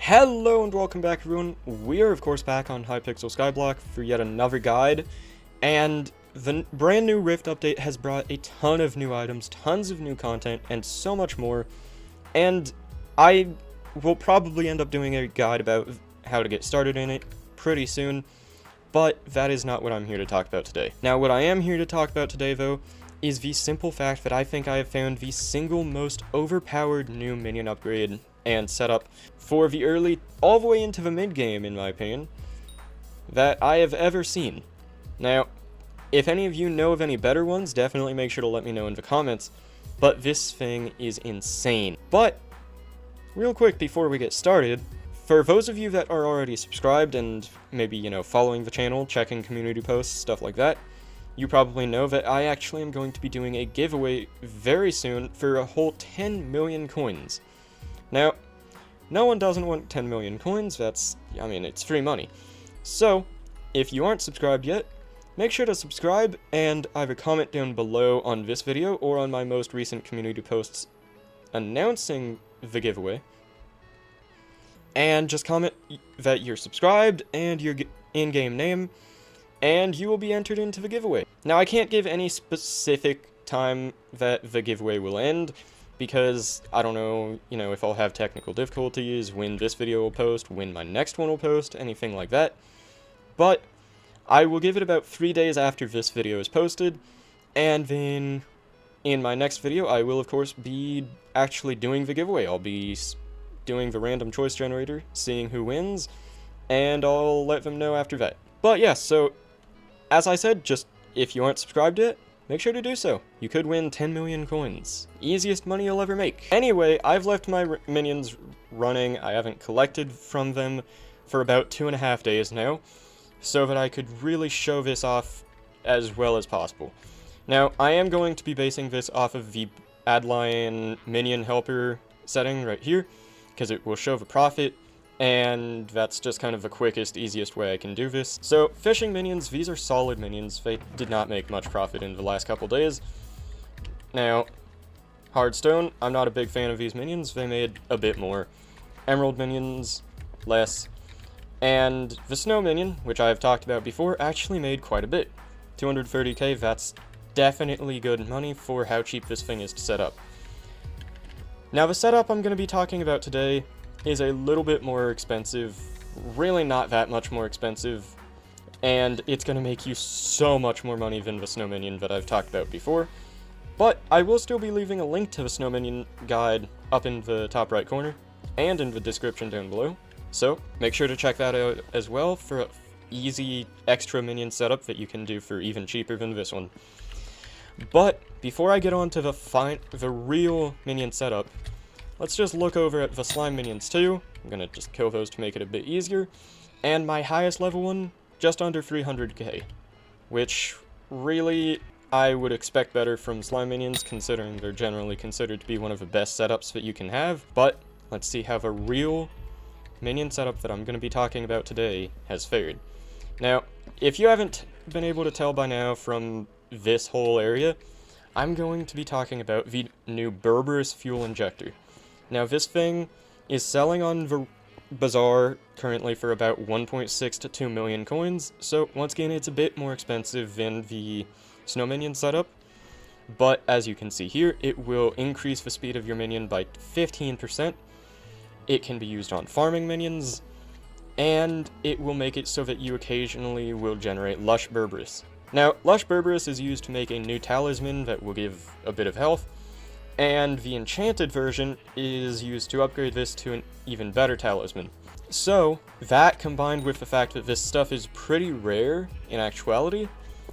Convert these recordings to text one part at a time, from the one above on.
Hello and welcome back everyone. We are of course back on Hypixel Skyblock for yet another guide, and the brand new Rift update has brought a ton of new items, tons of new content, and so much more, and I will probably end up doing a guide about how to get started in it pretty soon, but that is not what I'm here to talk about today. Now what I am here to talk about today though is the simple fact that I think I have found the single most overpowered new minion upgrade and setup for the early all the way into the mid game, in my opinion, that I have ever seen. Now, if any of you know of any better ones, definitely make sure to let me know in the comments, but this thing is insane. But, real quick before we get started, for those of you that are already subscribed and maybe, following the channel, checking community posts, stuff like that, you probably know that I actually am going to be doing a giveaway very soon for a whole 10 million coins. Now, no one doesn't want 10 million coins, it's free money. So, if you aren't subscribed yet, make sure to subscribe and either comment down below on this video or on my most recent community posts announcing the giveaway. And just comment that you're subscribed and your in-game name, and you will be entered into the giveaway. Now, I can't give any specific time that the giveaway will end, because I don't know, if I'll have technical difficulties, when this video will post, when my next one will post, anything like that. But I will give it about 3 days after this video is posted, and then in my next video I will of course be actually doing the giveaway. I'll be doing the random choice generator, seeing who wins, and I'll let them know after that. But yeah, so as I said, just if you aren't subscribed yet, make sure to do so. You could win 10 million coins. Easiest money you'll ever make. Anyway, I've left my minions running. I haven't collected from them for about 2.5 days now, so that I could really show this off as well as possible. Now, I am going to be basing this off of the Adline minion helper setting right here, because it will show the profit, and that's just kind of the quickest, easiest way I can do this. So, fishing minions, these are solid minions. They did not make much profit in the last couple days. Now, Hardstone, I'm not a big fan of these minions. They made a bit more. Emerald minions, less. And the Snow minion, which I have talked about before, actually made quite a bit. 230k, that's definitely good money for how cheap this thing is to set up. Now, the setup I'm going to be talking about today is a little bit more expensive, really not that much more expensive, and it's going to make you so much more money than the Snow Minion that I've talked about before. But I will still be leaving a link to the Snow Minion guide up in the top right corner, and in the description down below, so make sure to check that out as well for an easy extra minion setup that you can do for even cheaper than this one. But before I get on to the real minion setup, let's just look over at the slime minions too. I'm gonna just kill those to make it a bit easier. And my highest level one, just under 300k. Which, really, I would expect better from slime minions, considering they're generally considered to be one of the best setups that you can have. But, let's see how the real minion setup that I'm gonna be talking about today has fared. Now, if you haven't been able to tell by now from this whole area, I'm going to be talking about the new Berberus fuel injector. Now, this thing is selling on the bazaar currently for about 1.6 to 2 million coins, so once again, it's a bit more expensive than the Snow Minion setup, but as you can see here, it will increase the speed of your minion by 15%, it can be used on farming minions, and it will make it so that you occasionally will generate Lush Berberus. Now, Lush Berberus is used to make a new talisman that will give a bit of health, and the enchanted version is used to upgrade this to an even better talisman. So, that combined with the fact that this stuff is pretty rare in actuality,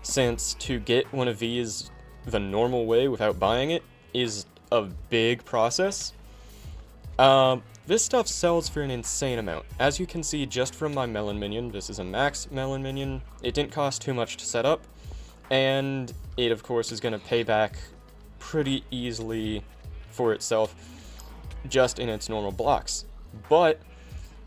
since to get one of these the normal way without buying it is a big process, this stuff sells for an insane amount. As you can see just from my melon minion, this is a max melon minion, it didn't cost too much to set up, and it of course is going to pay back pretty easily for itself just in its normal blocks. But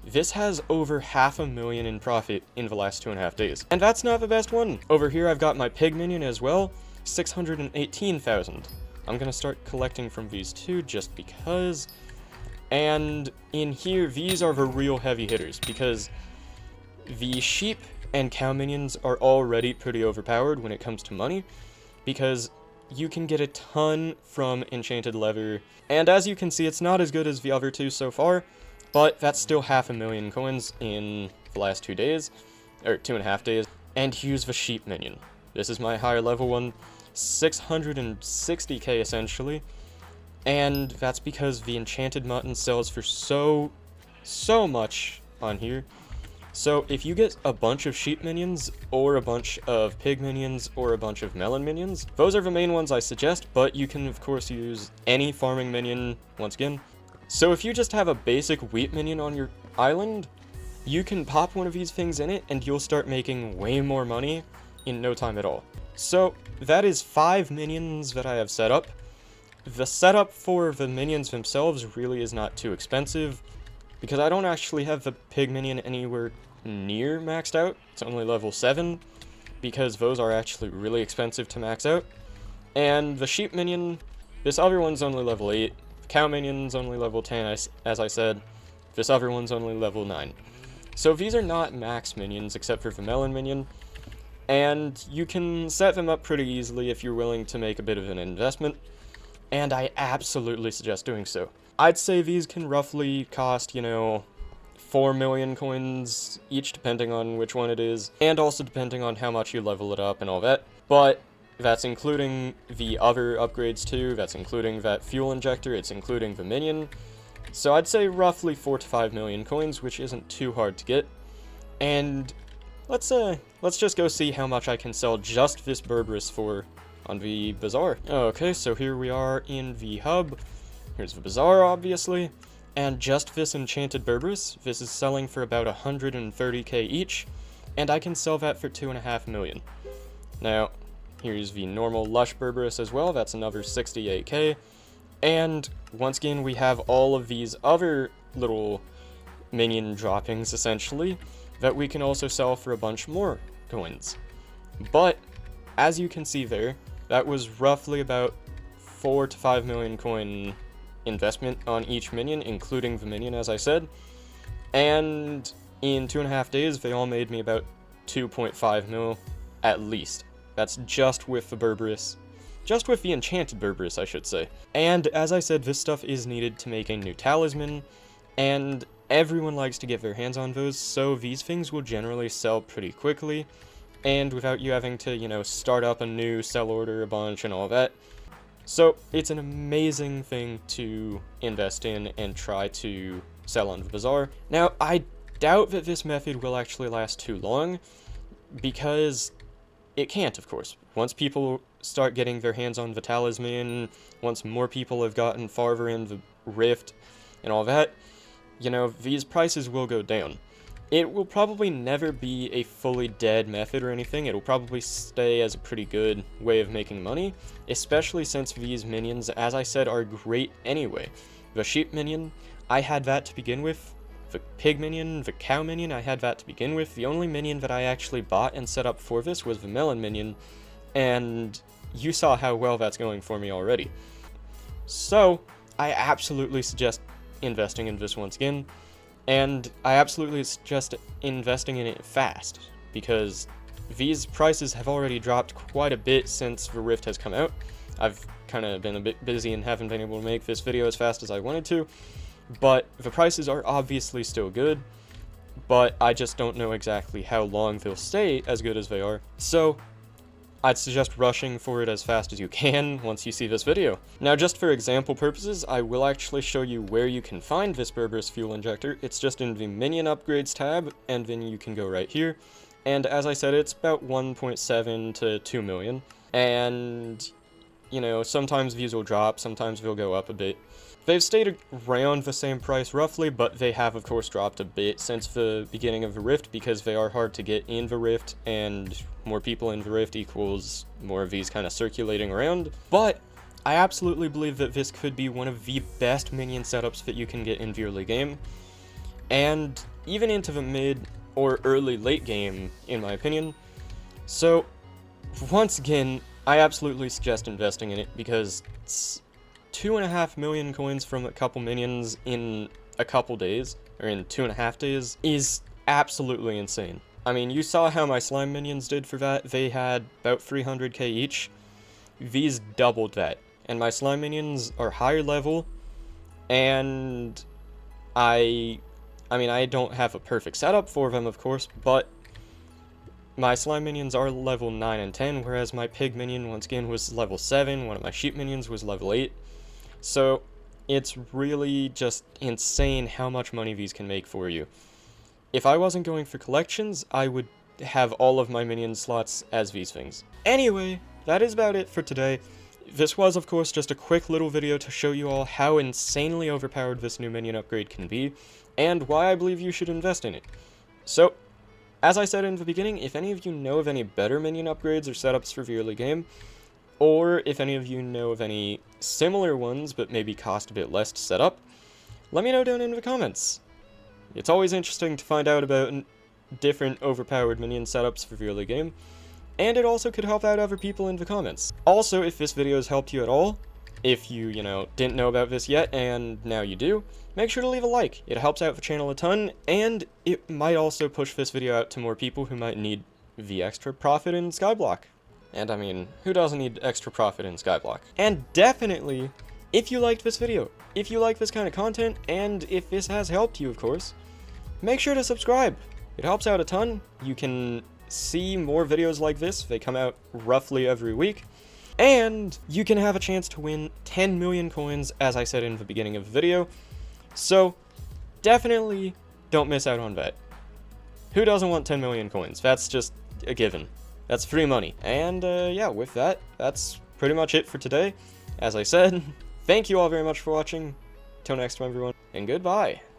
this has over 500,000 in profit in the last 2.5 days. And that's not the best one. Over here I've got my pig minion as well, 618,000. I'm gonna start collecting from these two just because And in here, these are the real heavy hitters, because the sheep and cow minions are already pretty overpowered when it comes to money, because you can get a ton from enchanted leather, and as you can see, it's not as good as the other two so far, but that's still 500,000 coins in the last 2 days, or 2.5 days. And here's the sheep minion. This is my higher level one, 660k essentially, and that's because the enchanted mutton sells for so much on here. So if you get a bunch of sheep minions, or a bunch of pig minions, or a bunch of melon minions, those are the main ones I suggest, but you can of course use any farming minion once again. So if you just have a basic wheat minion on your island, you can pop one of these things in it and you'll start making way more money in no time at all. So that is 5 minions that I have set up. The setup for the minions themselves really is not too expensive, because I don't actually have the pig minion anywhere near maxed out. It's only level 7, because those are actually really expensive to max out. And the sheep minion, this other one's only level 8. The cow minion's only level 10, as I said. This other one's only level 9. So these are not max minions, except for the melon minion. And you can set them up pretty easily if you're willing to make a bit of an investment. And I absolutely suggest doing so. I'd say these can roughly cost, 4 million coins each, depending on which one it is, and also depending on how much you level it up and all that. But that's including the other upgrades too, that's including that fuel injector, it's including the minion. So I'd say roughly 4 to 5 million coins, which isn't too hard to get. And let's just go see how much I can sell just this Berberis for on the bazaar. Okay, so here we are in the hub. Here's the bazaar, obviously. And just this enchanted Berberis, this is selling for about 130k each, and I can sell that for 2.5 million. Now, here's the normal lush Berberis as well, that's another 68k. And once again, we have all of these other little minion droppings, essentially, that we can also sell for a bunch more coins. But, as you can see there, that was roughly about 4 to 5 million coin investment on each minion, including the minion, as I said. And in 2.5 days, they all made me about 2.5 mil, at least. That's just with the Berberis. Just with the enchanted Berberis, I should say. And as I said, this stuff is needed to make a new talisman, and everyone likes to get their hands on those, so these things will generally sell pretty quickly, and without you having to, start up a new sell order a bunch and all that. So it's an amazing thing to invest in and try to sell on the bazaar. Now, I doubt that this method will actually last too long, because it can't, of course. Once people start getting their hands on the talisman, once more people have gotten farther in the rift and all that, these prices will go down. It will probably never be a fully dead method or anything. It'll probably stay as a pretty good way of making money, especially since these minions, as I said, are great anyway. The sheep minion, I had that to begin with. The pig minion, the cow minion, I had that to begin with. The only minion that I actually bought and set up for this was the melon minion, and you saw how well that's going for me already. So, I absolutely suggest investing in this once again, and I absolutely suggest investing in it fast, because these prices have already dropped quite a bit since the Rift has come out. I've kind of been a bit busy and haven't been able to make this video as fast as I wanted to, but the prices are obviously still good, but I just don't know exactly how long they'll stay as good as they are. So I'd suggest rushing for it as fast as you can once you see this video. Now, just for example purposes, I will actually show you where you can find this Berberis fuel injector. It's just in the Minion Upgrades tab, and then you can go right here. And as I said, it's about 1.7 to 2 million. And, sometimes these will drop, sometimes they'll go up a bit. They've stayed around the same price roughly, but they have of course dropped a bit since the beginning of the Rift, because they are hard to get in the Rift, and more people in the Rift equals more of these kind of circulating around. But I absolutely believe that this could be one of the best minion setups that you can get in the early game, and even into the mid or early late game, in my opinion. So once again, I absolutely suggest investing in it, because it's 2.5 million coins from a couple minions in a couple days, or in 2.5 days, is absolutely insane. I mean, you saw how my slime minions did for that. They had about 300k each. These doubled that. And my slime minions are higher level, and I mean, I don't have a perfect setup for them, of course, but my slime minions are level 9 and 10, whereas my pig minion, once again, was level 7, one of my sheep minions was level 8. So, it's really just insane how much money these can make for you. If I wasn't going for collections, I would have all of my minion slots as these things. Anyway, that is about it for today. This was, of course, just a quick little video to show you all how insanely overpowered this new minion upgrade can be, and why I believe you should invest in it. So, as I said in the beginning, if any of you know of any better minion upgrades or setups for the early game, or if any of you know of any similar ones but maybe cost a bit less to set up, let me know down in the comments. It's always interesting to find out about different overpowered minion setups for the early game, and it also could help out other people in the comments. Also, if this video has helped you at all, if you, didn't know about this yet and now you do, make sure to leave a like. It helps out the channel a ton, and it might also push this video out to more people who might need the extra profit in Skyblock. And I mean, who doesn't need extra profit in Skyblock? And definitely, if you liked this video, if you like this kind of content, and if this has helped you, of course, make sure to subscribe. It helps out a ton. You can see more videos like this. They come out roughly every week. And you can have a chance to win 10 million coins, as I said in the beginning of the video. So, definitely don't miss out on that. Who doesn't want 10 million coins? That's just a given. That's free money. And, yeah, with that, that's pretty much it for today. As I said, thank you all very much for watching. Till next time, everyone, and goodbye.